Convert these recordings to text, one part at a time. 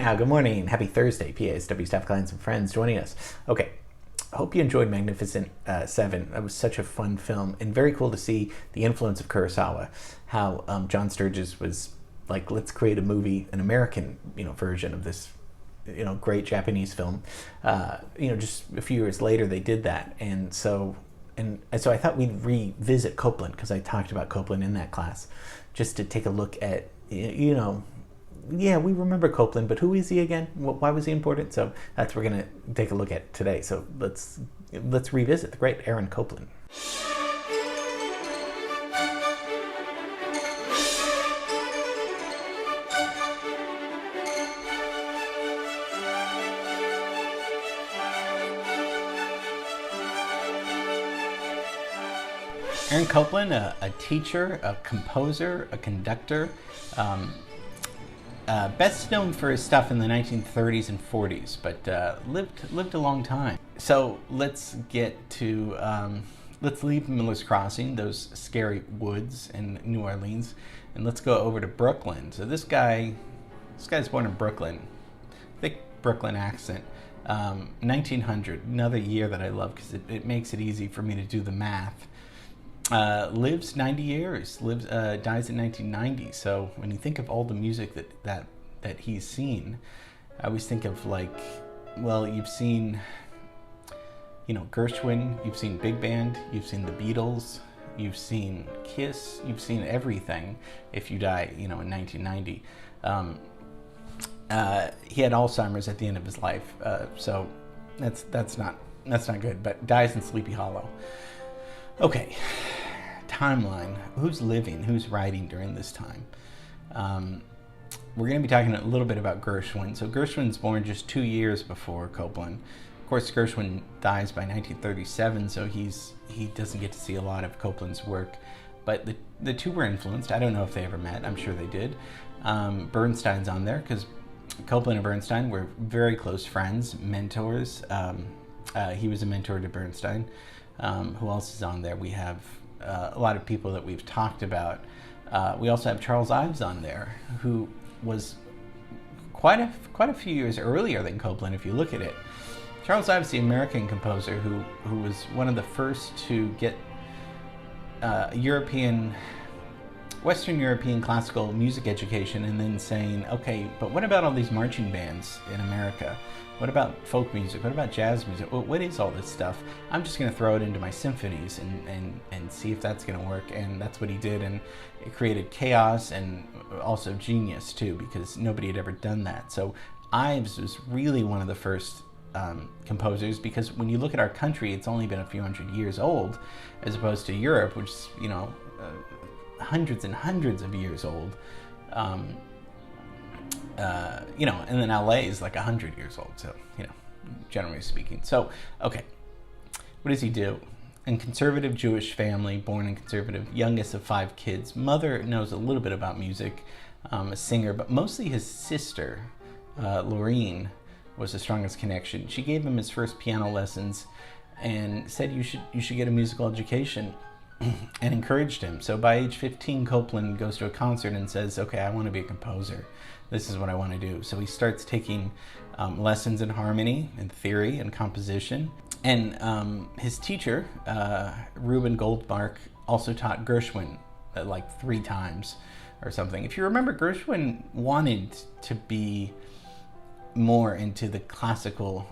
now, good morning. Happy Thursday, PASW staff, clients, and friends joining us. Okay, I hope you enjoyed Magnificent Seven. That was such a fun film, and very cool to see the influence of Kurosawa, how John Sturges was like, let's create a movie, an American version of this great Japanese film. Just a few years later they did that, and so I thought we'd revisit Copland, because I talked about Copland in that class, just to take a look at, yeah, we remember Copland, but who is he again? Why was he important? So that's what we're going to take a look at today. So let's revisit the great Aaron Copland. Aaron Copland, a teacher, a composer, a conductor, best known for his stuff in the 1930s and 40s, but lived a long time. So let's leave Miller's Crossing, those scary woods in New Orleans, and let's go over to Brooklyn. So this guy's born in Brooklyn, thick Brooklyn accent. 1900, another year that I love because it makes it easy for me to do the math. Lives 90 years, dies in 1990. So when you think of all the music that he's seen, I always think of you've seen, Gershwin, you've seen Big Band, you've seen the Beatles, you've seen Kiss, you've seen everything if you die, in 1990. He had Alzheimer's at the end of his life, so that's not good, but dies in Sleepy Hollow. Okay, timeline. Who's living? Who's writing during this time? We're going to be talking a little bit about Gershwin. So Gershwin's born just 2 years before Copland. Of course, Gershwin dies by 1937, so he doesn't get to see a lot of Copland's work. But the two were influenced. I don't know if they ever met. I'm sure they did. Bernstein's on there because Copland and Bernstein were very close friends, mentors. He was a mentor to Bernstein. Who else is on there? We have a lot of people that we've talked about. We also have Charles Ives on there, who was quite a few years earlier than Copland, if you look at it. Charles Ives, the American composer, who was one of the first to get Western European classical music education, and then saying, okay, but what about all these marching bands in America? What about folk music? What about jazz music? What is all this stuff? I'm just going to throw it into my symphonies and see if that's going to work. And that's what he did. And it created chaos and also genius, too, because nobody had ever done that. So Ives was really one of the first composers, because when you look at our country, it's only been a few hundred years old, as opposed to Europe, which is, hundreds and hundreds of years old. And then LA is like 100 years old, so, generally speaking. So, okay, what does he do? In conservative Jewish family, born in conservative, youngest of 5 kids. Mother knows a little bit about music, a singer, but mostly his sister, Laureen, was the strongest connection. She gave him his first piano lessons and said, you should get a musical education, and encouraged him. So by age 15, Copland goes to a concert and says, okay, I want to be a composer. This is what I want to do. So he starts taking lessons in harmony and theory and composition. And his teacher, Reuben Goldmark, also taught Gershwin 3 times or something. If you remember, Gershwin wanted to be more into the classical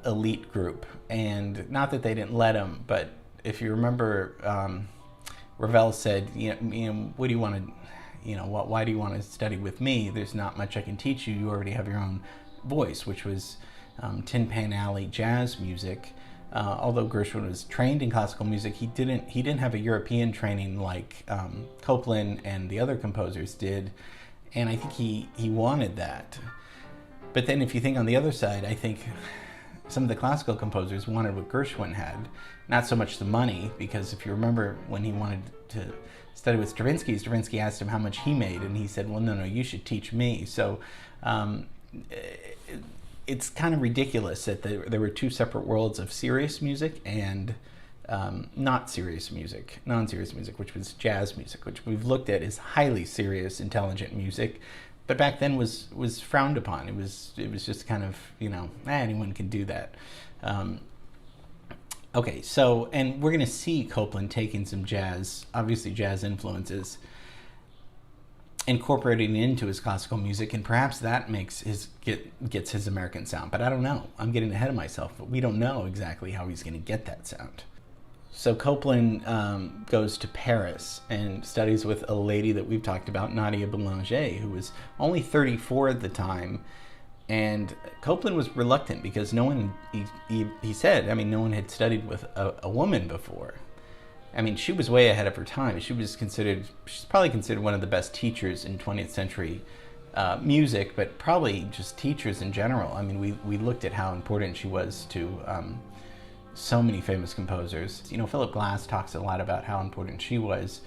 elite group, and not that they didn't let him, but if you remember, Ravel said, what do you want to, why do you want to study with me? There's not much I can teach you. You already have your own voice, which was Tin Pan Alley jazz music. Although Gershwin was trained in classical music, he didn't have a European training like Copland and the other composers did, and I think he wanted that. But then if you think on the other side, I think some of the classical composers wanted what Gershwin had, not so much the money, because if you remember when he wanted to study with Stravinsky asked him how much he made, and he said, well, no, you should teach me. So it's kind of ridiculous that there were 2 separate worlds of serious music and non-serious music, which was jazz music, which we've looked at as highly serious, intelligent music. but back then was frowned upon. It was just kind of, anyone can do that. Okay, so, and we're going to see Copland taking some jazz, obviously jazz influences, incorporating into his classical music, and perhaps that gets his American sound. But I don't know. I'm getting ahead of myself, but we don't know exactly how he's going to get that sound. So Copland goes to Paris and studies with a lady that we've talked about, Nadia Boulanger, who was only 34 at the time. And Copland was reluctant because no one, he said, no one had studied with a woman before. She was way ahead of her time. She's probably considered one of the best teachers in 20th century music, but probably just teachers in general. We looked at how important she was to so many famous composers. Philip Glass talks a lot about how important she was.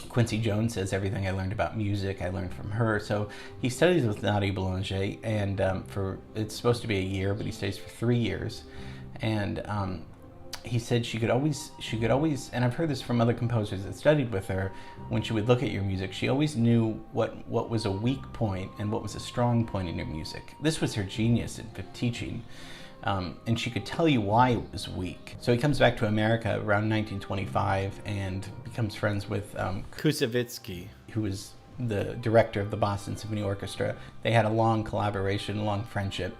Quincy Jones says, everything I learned about music, I learned from her. So he studies with Nadia Boulanger, and it's supposed to be a year, but he stays for 3 years. And he said she could always, and I've heard this from other composers that studied with her, when she would look at your music, she always knew what was a weak point and what was a strong point in your music. This was her genius in teaching. And she could tell you why it was weak. So he comes back to America around 1925 and becomes friends with Koussevitzky, who was the director of the Boston Symphony Orchestra. They had a long collaboration, long friendship.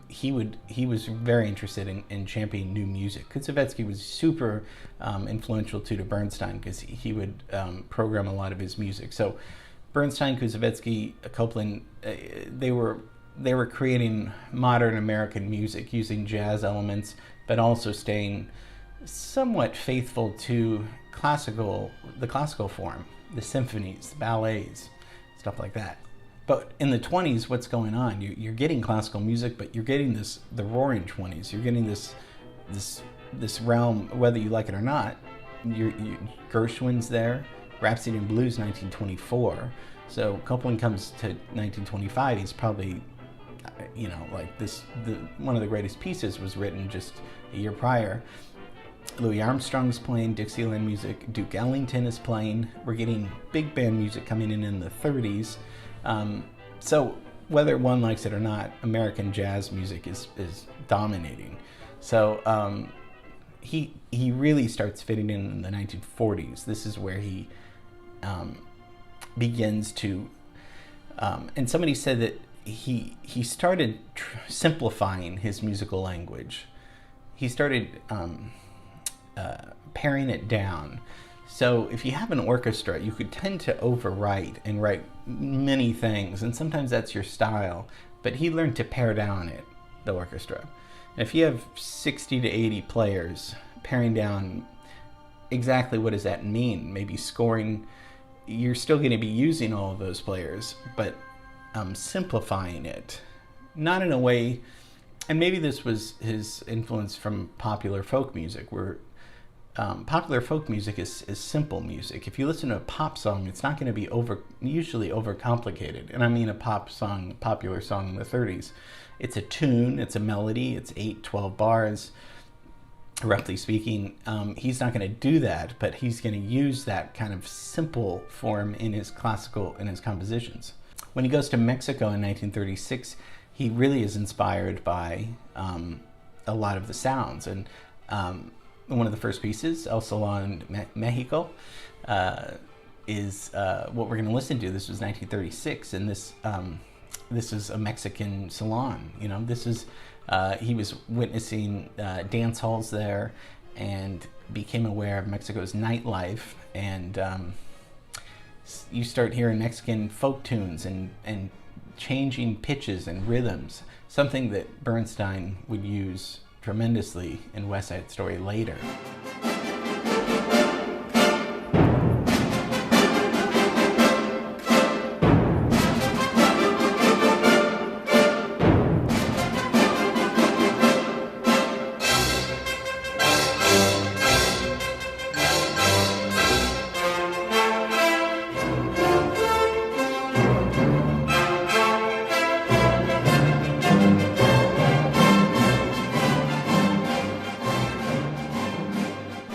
He was very interested in championing new music. Koussevitzky was super influential to Bernstein because he would program a lot of his music. So Bernstein, Koussevitzky, Copland, they were creating modern American music using jazz elements, but also staying somewhat faithful to the classical form, the symphonies, the ballets, stuff like that. But in the 20s, what's going on? You're getting classical music, but you're getting the Roaring 20s. You're getting this realm, whether you like it or not. Gershwin's there, Rhapsody in Blues, 1924. So Copland comes to 1925. He's probably, one of the greatest pieces was written just a year prior. Louis Armstrong's playing Dixieland music. Duke Ellington is playing. We're getting big band music coming in the 30s. So whether one likes it or not, American jazz music is dominating. So he really starts fitting in the 1940s. This is where he begins to, and somebody said that he started simplifying his musical language. He started paring it down. So if you have an orchestra, you could tend to overwrite and write many things, and sometimes that's your style, but he learned to pare down the orchestra. And if you have 60 to 80 players, paring down, exactly what does that mean? Maybe scoring, you're still going to be using all of those players, but simplifying it, not in a way, and maybe this was his influence from popular folk music, where popular folk music is simple music. If you listen to a pop song, it's not going to be usually overcomplicated. And I mean a popular song in the 30s. It's a tune, it's a melody, it's 8, 12 bars, roughly speaking. He's not going to do that, but he's going to use that kind of simple form in his compositions. When he goes to Mexico in 1936, he really is inspired by a lot of the sounds. And one of the first pieces, El Salon Mexico, is what we're going to listen to. This was 1936, and this is a Mexican salon. This is he was witnessing dance halls there, and became aware of Mexico's nightlife. And you start hearing Mexican folk tunes and changing pitches and rhythms, something that Bernstein would use tremendously in West Side Story later.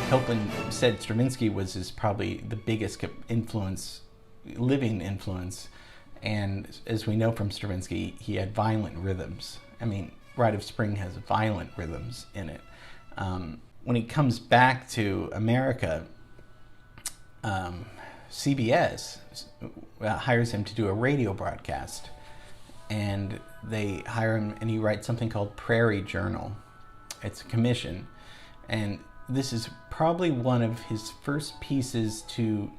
Copland said Stravinsky was probably the biggest influence living influence. And as we know from Stravinsky, he had violent rhythms. I mean, Rite of Spring has violent rhythms in it. When he comes back to America, CBS hires him to do a radio broadcast, and they hire him, and he writes something called Prairie Journal. It's a commission, and this is probably one of his first pieces to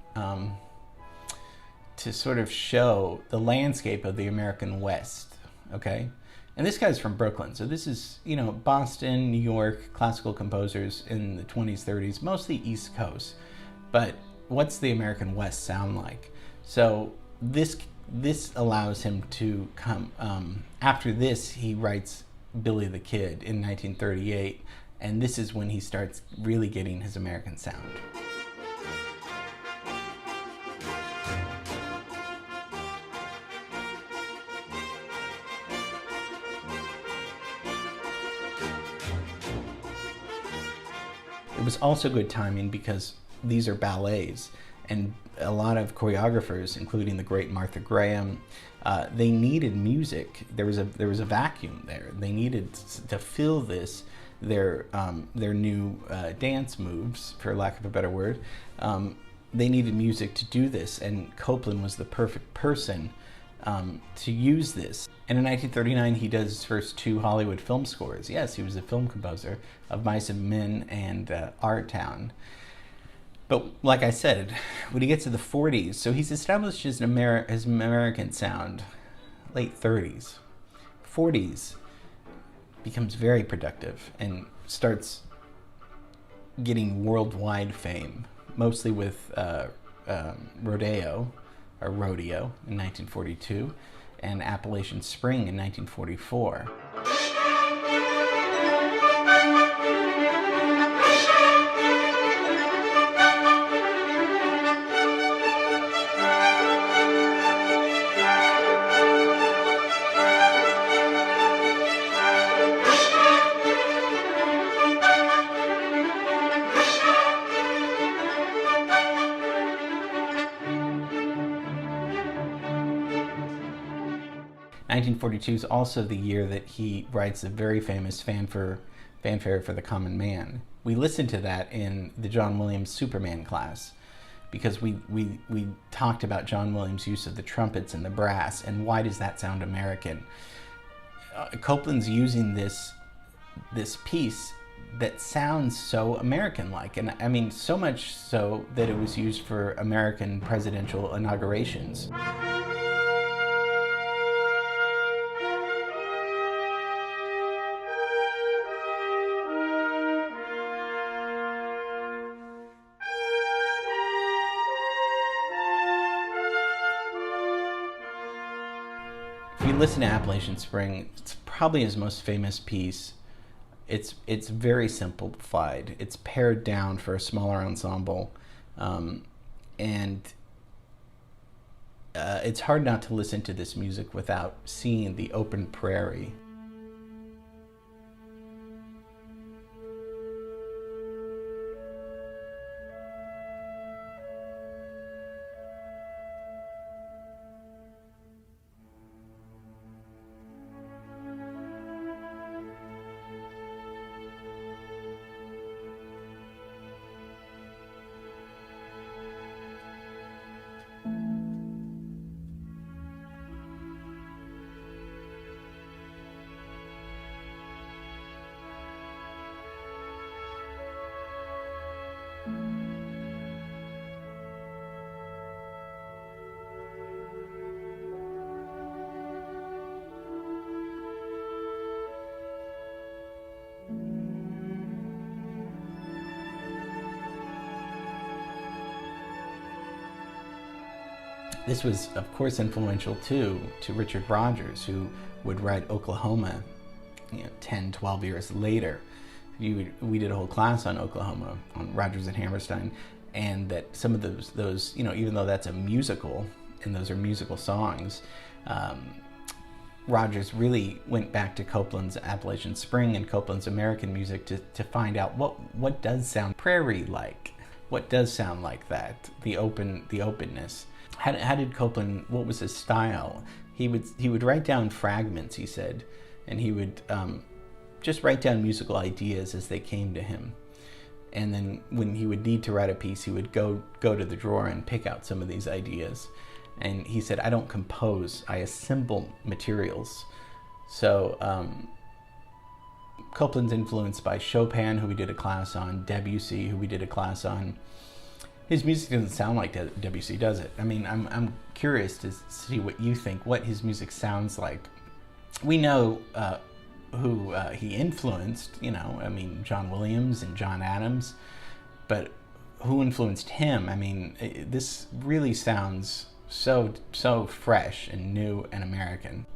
sort of show the landscape of the American West, okay? And this guy's from Brooklyn, so this is, Boston, New York, classical composers in the 20s, 30s, mostly East Coast. But what's the American West sound like? So this allows him to come, after this he writes Billy the Kid in 1938, and this is when he starts really getting his American sound. It was also good timing because these are ballets, and a lot of choreographers, including the great Martha Graham, they needed music. There was a vacuum there. They needed to fill this, their new dance moves, for lack of a better word. They needed music to do this, and Copland was the perfect person to use this. And in 1939, he does his first 2 Hollywood film scores. Yes, he was a film composer of Mice and Men and Our Town. But like I said, when he gets to the 40s, so he's established his American sound, late 30s. 40s becomes very productive and starts getting worldwide fame, mostly with Rodeo in 1942 and Appalachian Spring in 1944. 1942 is also the year that he writes the very famous Fanfare for the Common Man. We listened to that in the John Williams Superman class because we talked about John Williams' use of the trumpets and the brass, and why does that sound American? Copland's using this piece that sounds so American-like, and I mean so much so that it was used for American presidential inaugurations. If you listen to Appalachian Spring, it's probably his most famous piece. It's very simplified. It's pared down for a smaller ensemble, and it's hard not to listen to this music without seeing the open prairie. This was, of course, influential too to Richard Rodgers, who would write Oklahoma 10, 12 years later. We did a whole class on Oklahoma, on Rodgers and Hammerstein, and that some of those even though that's a musical, and those are musical songs, Rodgers really went back to Copland's Appalachian Spring and Copland's American music to find out what does sound prairie-like. What does sound like that? The openness. how did Copland, what was his style? He would write down fragments, he said, and he would just write down musical ideas as they came to him. And then when he would need to write a piece, he would go to the drawer and pick out some of these ideas. And he said, I don't compose, I assemble materials. So Copland's influenced by Chopin, who we did a class on, Debussy, who we did a class on. His music doesn't sound like Debussy, does it? I mean, I'm curious to see what you think, what his music sounds like. We know who he influenced, you know, I mean, John Williams and John Adams, but who influenced him? I mean, this really sounds so fresh and new and American.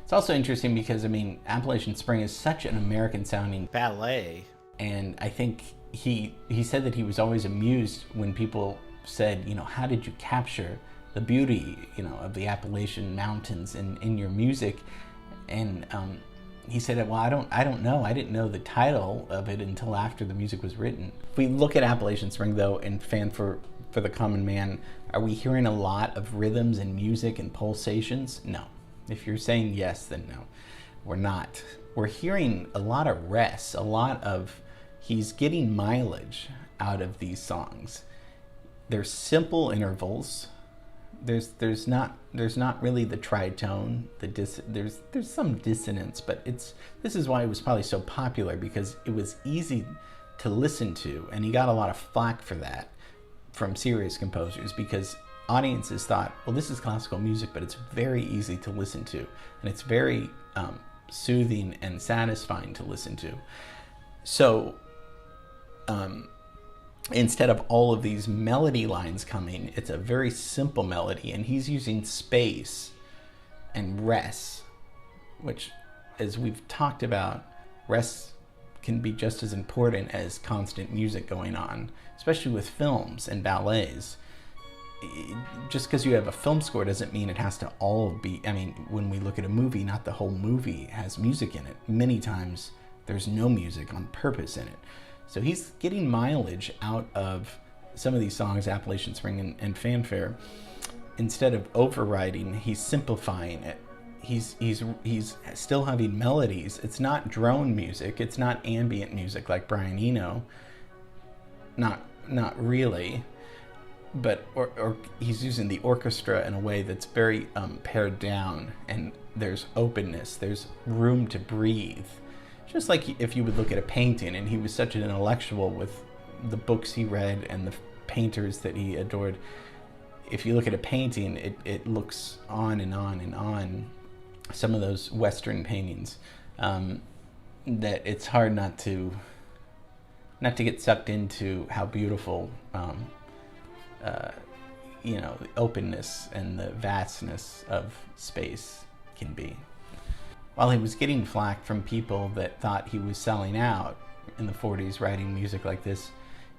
It's also interesting because, I mean, Appalachian Spring is such an American sounding ballet, and I think he said that he was always amused when people said, you know, how did you capture the beauty, you know, of the Appalachian Mountains in your music? And he said, well, I don't know. I didn't know the title of it until after the music was written. If we look at Appalachian Spring, though, and Fan for the Common Man, are we hearing a lot of rhythms and music and pulsations? No. If you're saying yes, then no, we're not. We're hearing a lot of rests, a lot of, he's getting mileage out of these songs. They're simple intervals. There's not really the tritone, there's some dissonance, but this is why it was probably so popular, because it was easy to listen to, and he got a lot of flack for that from serious composers, because audiences thought, well, this is classical music, but it's very easy to listen to, and it's very soothing and satisfying to listen to. So instead of all of these melody lines coming, it's a very simple melody, and he's using space and rests, which, as we've talked about, rests can be just as important as constant music going on, especially with films and ballets. Just because you have a film score doesn't mean it has to all be, I mean, when we look at a movie, not the whole movie has music in it. Many times there's no music on purpose in it. So he's getting mileage out of some of these songs, Appalachian Spring and Fanfare. Instead of overriding, he's simplifying it. He's still having melodies. It's not drone music. It's not ambient music like Brian Eno. Not really. But or he's using the orchestra in a way that's very pared down, and there's openness. There's room to breathe. Just like if you would look at a painting, and he was such an intellectual with the books he read and the painters that he adored. If you look at a painting, it looks on and on and on. Some of those Western paintings, that it's hard not to get sucked into how beautiful, you know, the openness and the vastness of space can be. While he was getting flack from people that thought he was selling out in the 40s writing music like this,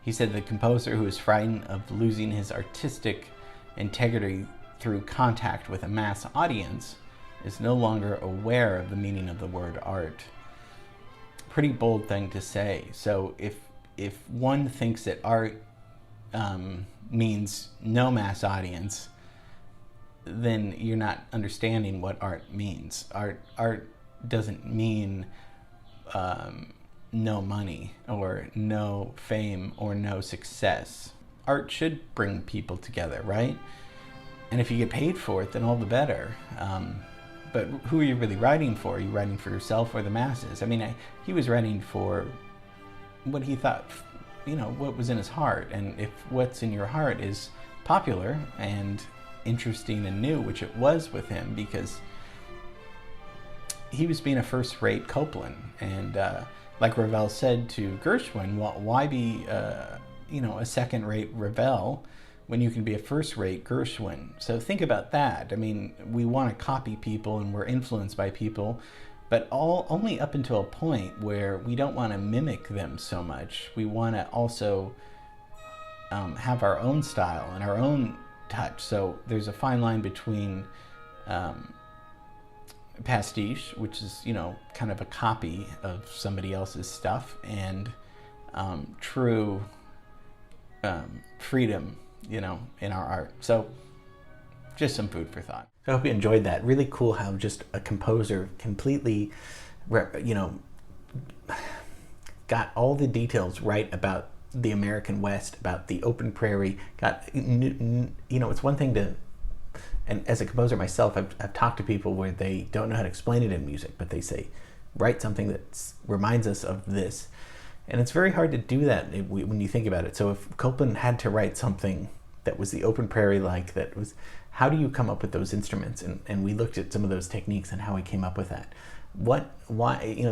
he said the composer who is frightened of losing his artistic integrity through contact with a mass audience is no longer aware of the meaning of the word art. Pretty bold thing to say. So if one thinks that art means no mass audience, then you're not understanding what art means. Art doesn't mean no money or no fame or no success. Art should bring people together, right? And if you get paid for it, then all the better. But who are you really writing for? Are you writing for yourself or the masses? I mean, he was writing for what he thought, you know, what was in his heart. And if what's in your heart is popular and interesting and new, which it was with him, because he was being a first-rate Copland, and like Ravel said to Gershwin, well, why be you know, a second-rate Ravel when you can be a first-rate Gershwin? So think about that. I mean, we want to copy people and we're influenced by people, but only up until a point where we don't want to mimic them so much. We want to also have our own style and our own touch. So there's a fine line between pastiche, which is, you know, kind of a copy of somebody else's stuff, and true freedom, you know, in our art. So just some food for thought. I hope you enjoyed that. Really cool how just a composer completely, got all the details right about the American West, about the open prairie. It's one thing to, and as a composer myself, I've talked to people where they don't know how to explain it in music, but they say, write something that reminds us of this. And it's very hard to do that when you think about it. So if Copland had to write something that was the open prairie how do you come up with those instruments? And we looked at some of those techniques and how he came up with that. Why,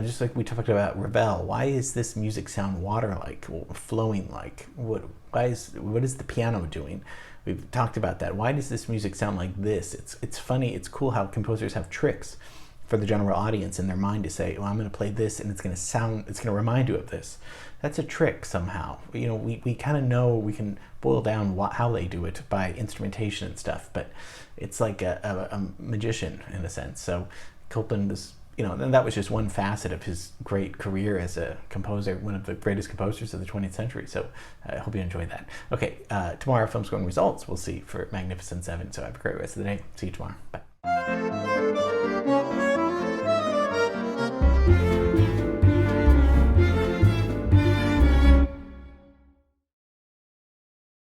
just like we talked about Ravel, why is this music sound water-like, or flowing like? What is the piano doing? We've talked about that. Why does this music sound like this? It's funny, it's cool how composers have tricks for the general audience in their mind to say, well, I'm going to play this and it's going to remind you of this. That's a trick somehow. We kind of know, we can boil down how they do it by instrumentation and stuff, but it's like a magician in a sense. So Copland was, and that was just one facet of his great career as a composer, one of the greatest composers of the 20th century. So I hope you enjoyed that. Okay, tomorrow, film scoring results, we'll see for Magnificent Seven. So have a great rest of the day. See you tomorrow. Bye.